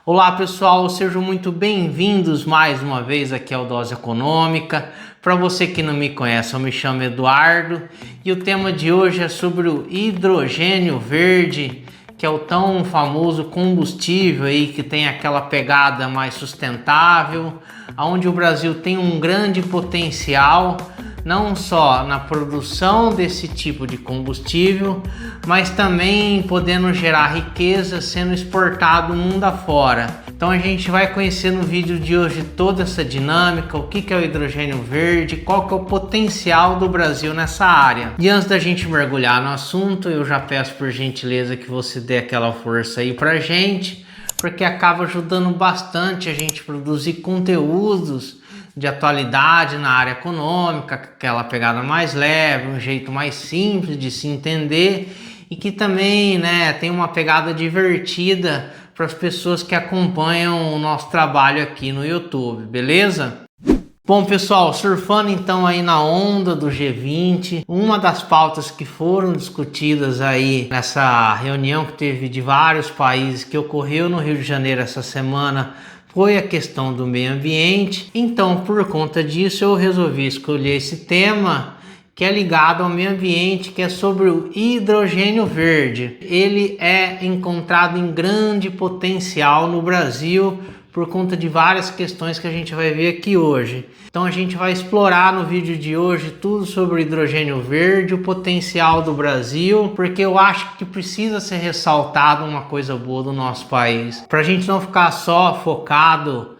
Olá pessoal, sejam muito bem-vindos mais uma vez aqui ao Dose Econômica. Para você que não me conhece, eu me chamo Eduardo e o tema de hoje é sobre o hidrogênio verde, que é o tão famoso combustível aí que tem aquela pegada mais sustentável, onde o Brasil tem um grande potencial, não só na produção desse tipo de combustível, mas também podendo gerar riqueza sendo exportado mundo afora. Então a gente vai conhecer no vídeo de hoje toda essa dinâmica, o que é o hidrogênio verde, qual que é o potencial do Brasil nessa área. E antes da gente mergulhar no assunto, eu já peço por gentileza que você dê aquela força aí pra gente, porque acaba ajudando bastante a gente produzir conteúdos de atualidade na área econômica, aquela pegada mais leve, um jeito mais simples de se entender e que também, tem uma pegada divertida para as pessoas que acompanham o nosso trabalho aqui no YouTube, beleza? Bom pessoal, surfando então aí na onda do G20, uma das pautas que foram discutidas aí nessa reunião que teve de vários países que ocorreu no Rio de Janeiro essa semana foi a questão do meio ambiente. Então, por conta disso, eu resolvi escolher esse tema que é ligado ao meio ambiente, que é sobre o hidrogênio verde. Ele é encontrado em grande potencial no Brasil por conta de várias questões que a gente vai ver aqui hoje. Então a gente vai explorar no vídeo de hoje tudo sobre o hidrogênio verde, o potencial do Brasil, porque eu acho que precisa ser ressaltado uma coisa boa do nosso país, para a gente não ficar só focado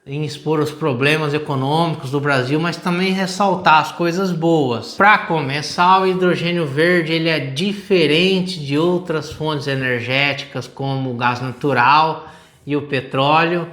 em expor os problemas econômicos do Brasil, mas também ressaltar as coisas boas. Para começar, o hidrogênio verde ele é diferente de outras fontes energéticas como o gás natural e o petróleo.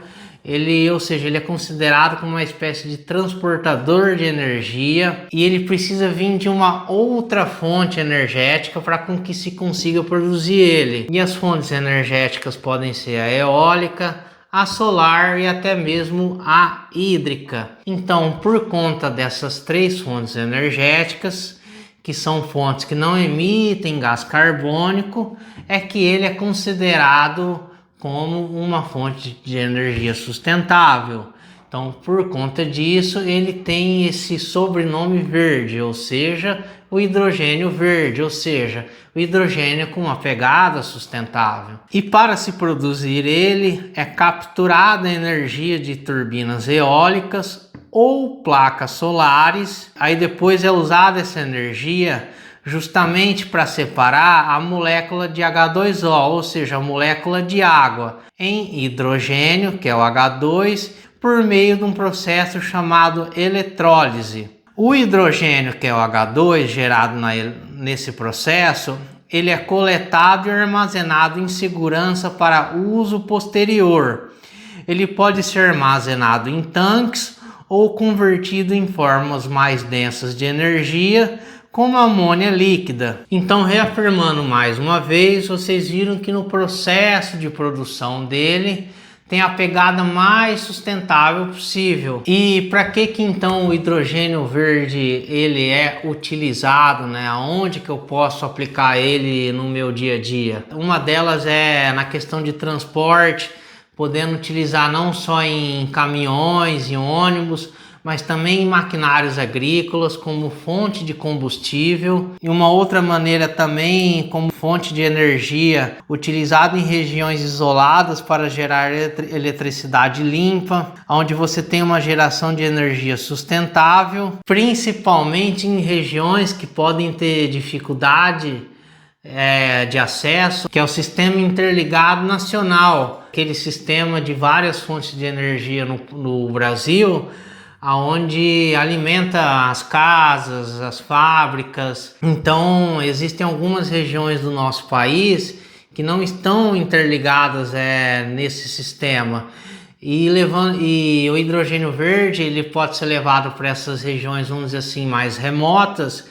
Ele é considerado como uma espécie de transportador de energia e ele precisa vir de uma outra fonte energética para que se consiga produzir ele. E as fontes energéticas podem ser a eólica, a solar e até mesmo a hídrica. Então, por conta dessas três fontes energéticas, que são fontes que não emitem gás carbônico, é que ele é considerado como uma fonte de energia sustentável. Então, por conta disso, ele tem esse sobrenome verde, ou seja, o hidrogênio verde, ou seja, o hidrogênio com uma pegada sustentável. E para se produzir ele, é capturada a energia de turbinas eólicas ou placas solares. Aí depois é usada essa energia justamente para separar a molécula de H2O, ou seja, a molécula de água, em hidrogênio, que é o H2, por meio de um processo chamado eletrólise. O hidrogênio, que é o H2, gerado nesse processo, ele é coletado e armazenado em segurança para uso posterior. Ele pode ser armazenado em tanques ou convertido em formas mais densas de energia, como a amônia líquida. Então, reafirmando mais uma vez, vocês viram que no processo de produção dele tem a pegada mais sustentável possível. E para que então o hidrogênio verde ele é utilizado, Aonde que eu posso aplicar ele no meu dia a dia? Uma delas é na questão de transporte, podendo utilizar não só em caminhões e ônibus, mas também em maquinários agrícolas como fonte de combustível, e uma outra maneira também como fonte de energia utilizado em regiões isoladas para gerar eletricidade limpa, onde você tem uma geração de energia sustentável, principalmente em regiões que podem ter dificuldade de acesso, que é o Sistema Interligado Nacional, aquele sistema de várias fontes de energia no Brasil, aonde alimenta as casas, as fábricas. Então existem algumas regiões do nosso país que não estão interligadas nesse sistema, e o hidrogênio verde ele pode ser levado para essas regiões, vamos dizer assim, mais remotas,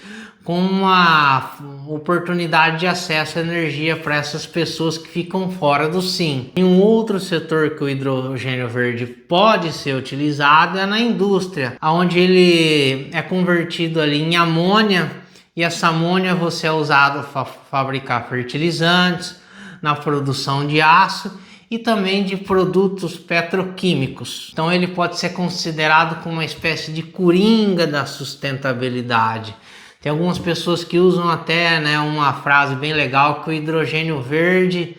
com uma oportunidade de acesso à energia para essas pessoas que ficam fora do SIM. E um outro setor que o hidrogênio verde pode ser utilizado é na indústria, onde ele é convertido ali em amônia, e essa amônia você é usado para fabricar fertilizantes, na produção de aço, e também de produtos petroquímicos. Então ele pode ser considerado como uma espécie de coringa da sustentabilidade. Tem algumas pessoas que usam até, né, uma frase bem legal, que o hidrogênio verde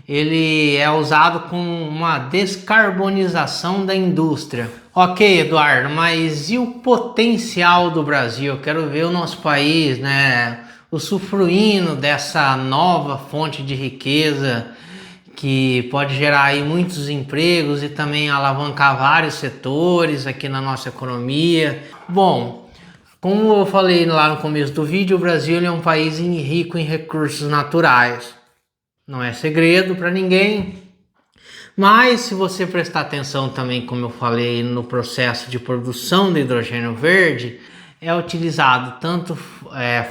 ele é usado como uma descarbonização da indústria. Ok, Eduardo, mas e o potencial do Brasil? Eu quero ver o nosso país, né, usufruindo dessa nova fonte de riqueza que pode gerar aí muitos empregos e também alavancar vários setores aqui na nossa economia. Bom, como eu falei lá no começo do vídeo, o Brasil é um país rico em recursos naturais. Não é segredo para ninguém. Mas se você prestar atenção também, como eu falei, no processo de produção de hidrogênio verde, é utilizado tanto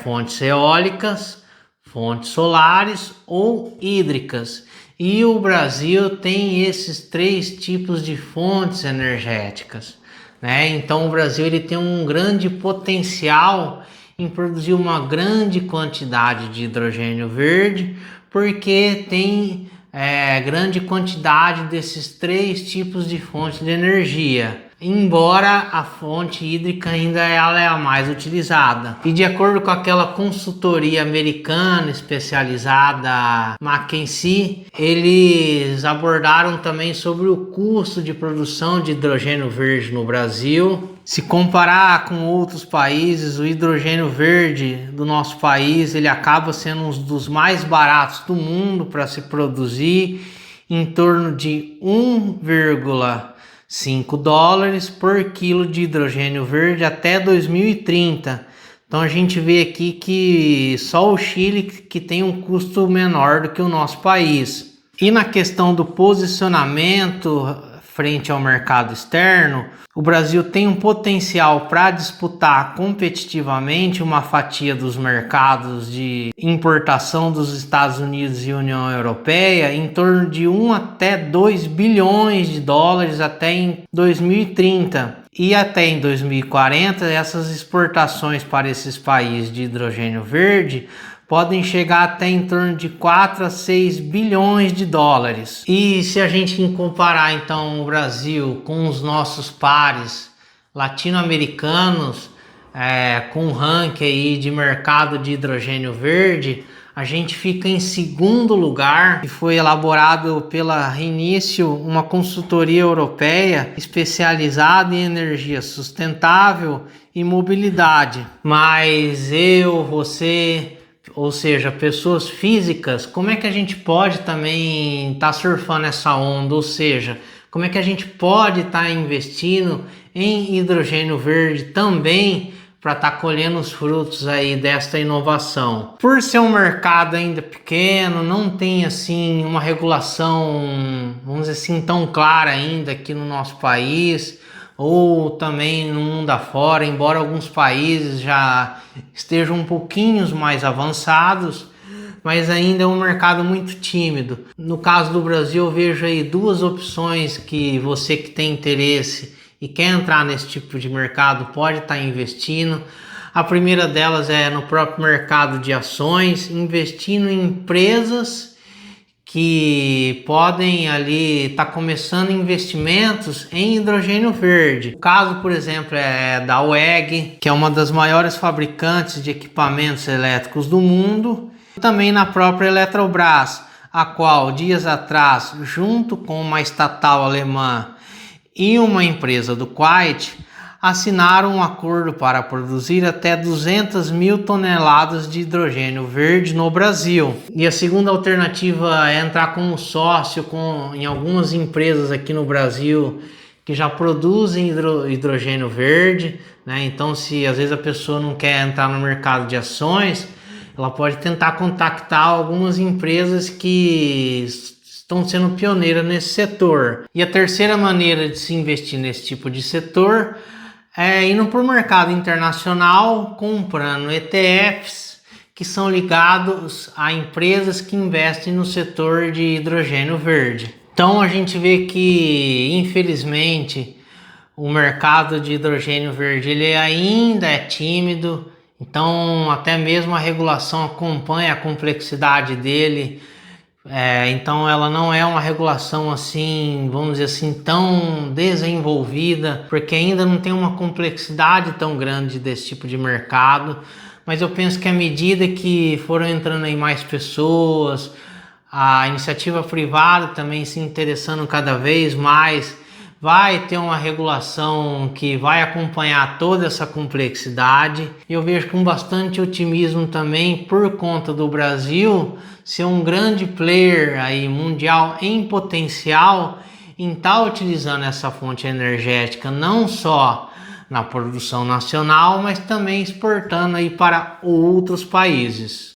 fontes eólicas, fontes solares ou hídricas. E o Brasil tem esses 3 tipos de fontes energéticas, né? Então o Brasil ele tem um grande potencial em produzir uma grande quantidade de hidrogênio verde, porque tem grande quantidade desses 3 tipos de fontes de energia. Embora a fonte hídrica ainda ela é a mais utilizada. E de acordo com aquela consultoria americana especializada McKinsey, eles abordaram também sobre o custo de produção de hidrogênio verde no Brasil. Se comparar com outros países, o hidrogênio verde do nosso país ele acaba sendo um dos mais baratos do mundo para se produzir, em torno de 1,5 dólares por quilo de hidrogênio verde até 2030. Então a gente vê aqui que só o Chile que tem um custo menor do que o nosso país. E na questão do posicionamento frente ao mercado externo, o Brasil tem um potencial para disputar competitivamente uma fatia dos mercados de importação dos Estados Unidos e União Europeia em torno de 1 até 2 bilhões de dólares até em 2030. E até em 2040, essas exportações para esses países de hidrogênio verde podem chegar até em torno de 4 a 6 bilhões de dólares. E se a gente comparar então o Brasil com os nossos pares latino-americanos, com um ranking aí de mercado de hidrogênio verde, a gente fica em segundo lugar, que foi elaborado pela Renício, uma consultoria europeia especializada em energia sustentável e mobilidade. Mas você, ou seja, pessoas físicas, como é que a gente pode também estar surfando essa onda? Ou seja, como é que a gente pode estar investindo em hidrogênio verde também para estar colhendo os frutos aí desta inovação? Por ser um mercado ainda pequeno, não tem assim uma regulação, vamos dizer assim, tão clara ainda aqui no nosso país, ou também no mundo afora, embora alguns países já estejam um pouquinho mais avançados, mas ainda é um mercado muito tímido. No caso do Brasil, eu vejo aí 2 opções que você que tem interesse e quer entrar nesse tipo de mercado pode estar investindo. A primeira delas é no próprio mercado de ações, investindo em empresas que podem ali estar começando investimentos em hidrogênio verde. O caso, por exemplo, é da WEG, que é uma das maiores fabricantes de equipamentos elétricos do mundo, e também na própria Eletrobras, a qual dias atrás, junto com uma estatal alemã e uma empresa do Kuwait, assinaram um acordo para produzir até 200 mil toneladas de hidrogênio verde no Brasil. E a segunda alternativa é entrar como sócio em algumas empresas aqui no Brasil que já produzem hidrogênio verde, né? Então, se às vezes a pessoa não quer entrar no mercado de ações, ela pode tentar contactar algumas empresas que estão sendo pioneiras nesse setor. E a terceira maneira de se investir nesse tipo de setor é indo para o mercado internacional, comprando ETFs que são ligados a empresas que investem no setor de hidrogênio verde. Então a gente vê que, infelizmente, o mercado de hidrogênio verde ele ainda é tímido, então até mesmo a regulação acompanha a complexidade dele, Então ela não é uma regulação assim, vamos dizer assim, tão desenvolvida, porque ainda não tem uma complexidade tão grande desse tipo de mercado. Mas eu penso que à medida que foram entrando aí mais pessoas, a iniciativa privada também se interessando cada vez mais, vai ter uma regulação que vai acompanhar toda essa complexidade. E eu vejo com bastante otimismo também por conta do Brasil ser um grande player aí mundial em potencial em estar utilizando essa fonte energética não só na produção nacional, mas também exportando aí para outros países.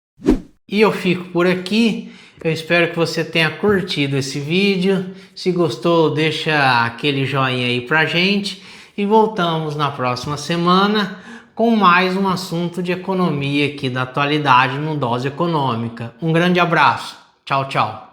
E eu fico por aqui. Eu espero que você tenha curtido esse vídeo. Se gostou, deixa aquele joinha aí pra gente. E voltamos na próxima semana com mais um assunto de economia aqui da atualidade no Dose Econômica. Um grande abraço. Tchau, tchau.